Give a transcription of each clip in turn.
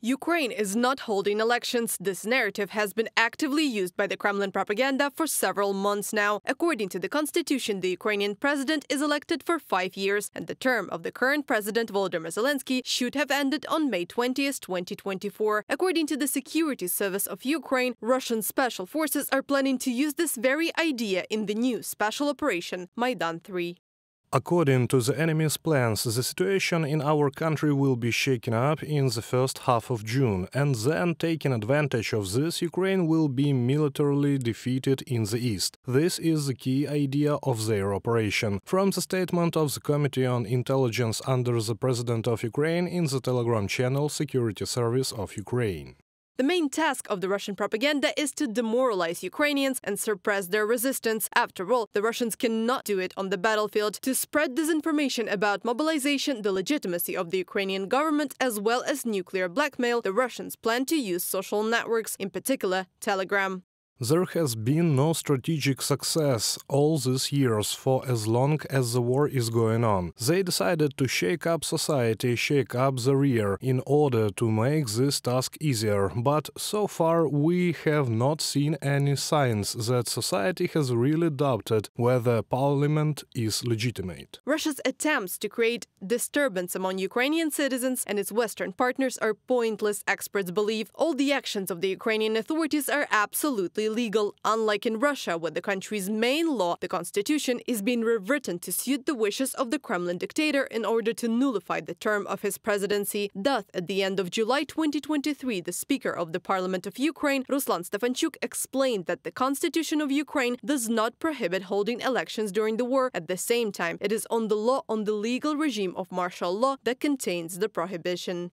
Ukraine is not holding elections. This narrative has been actively used by the Kremlin propaganda for several months now. According to the constitution, the Ukrainian president is elected for 5 years, and the term of the current president, Volodymyr Zelenskyy, should have ended on May 20th, 2024. According to the Security Service of Ukraine, Russian special forces are planning to use this very idea in the new special operation Maidan 3. According to the enemy's plans, the situation in our country will be shaken up in the first half of June, and then, taking advantage of this, Ukraine will be militarily defeated in the east. This is the key idea of their operation. From the statement of the Committee on Intelligence under the President of Ukraine in the Telegram channel Security Service of Ukraine. The main task of the Russian propaganda is to demoralize Ukrainians and suppress their resistance. After all, the Russians cannot do it on the battlefield. To spread disinformation about mobilization, the legitimacy of the Ukrainian government, as well as nuclear blackmail, the Russians plan to use social networks, in particular Telegram. There has been no strategic success all these years for as long as the war is going on. They decided to shake up society, shake up the rear, in order to make this task easier. But so far we have not seen any signs that society has really doubted whether parliament is legitimate. Russia's attempts to create disturbance among Ukrainian citizens and its Western partners are pointless, experts believe. All the actions of the Ukrainian authorities are absolutely legal. Unlike in Russia, where the country's main law, the constitution, is being rewritten to suit the wishes of the Kremlin dictator in order to nullify the term of his presidency. Thus, at the end of July 2023, the Speaker of the Parliament of Ukraine, Ruslan Stefanchuk, explained that the constitution of Ukraine does not prohibit holding elections during the war. At the same time, it is on the law on the legal regime of martial law that contains the prohibition.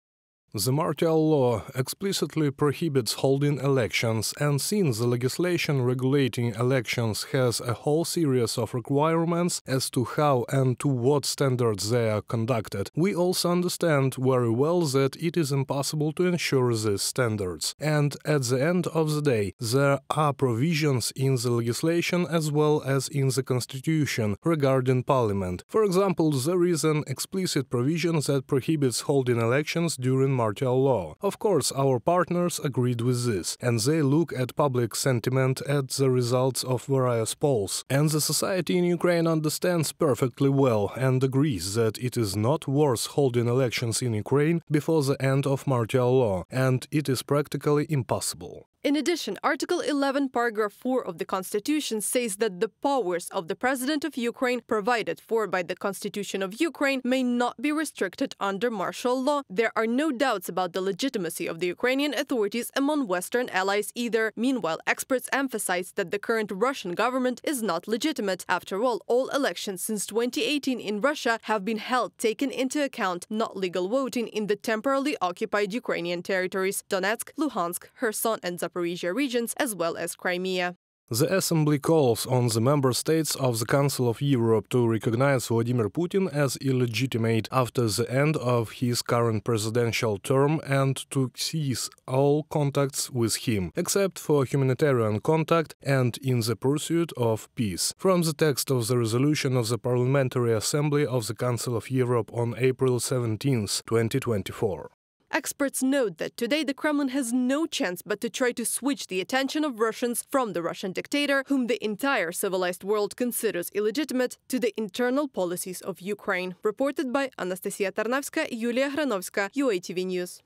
The martial law explicitly prohibits holding elections, and since the legislation regulating elections has a whole series of requirements as to how and to what standards they are conducted, we also understand very well that it is impossible to ensure these standards. And at the end of the day, there are provisions in the legislation as well as in the constitution regarding parliament. For example, there is an explicit provision that prohibits holding elections during martial law. Of course, our partners agreed with this, and they look at public sentiment at the results of various polls. And the society in Ukraine understands perfectly well and agrees that it is not worth holding elections in Ukraine before the end of martial law, and it is practically impossible. In addition, Article 11, Paragraph 4 of the Constitution says that the powers of the President of Ukraine, provided for by the Constitution of Ukraine, may not be restricted under martial law. There are no doubts about the legitimacy of the Ukrainian authorities among Western allies either. Meanwhile, experts emphasize that the current Russian government is not legitimate. After all elections since 2018 in Russia have been held taking into account not legal voting in the temporarily occupied Ukrainian territories, Donetsk, Luhansk, Kherson and Zaporizhia regions, as well as Crimea. The Assembly calls on the member states of the Council of Europe to recognize Vladimir Putin as illegitimate after the end of his current presidential term and to cease all contacts with him, except for humanitarian contact and in the pursuit of peace. From the text of the resolution of the Parliamentary Assembly of the Council of Europe on April 17, 2024. Experts note that today the Kremlin has no chance but to try to switch the attention of Russians from the Russian dictator, whom the entire civilized world considers illegitimate, to the internal policies of Ukraine. Reported by Anastasia Tarnavska, Yulia Granovska, UATV News.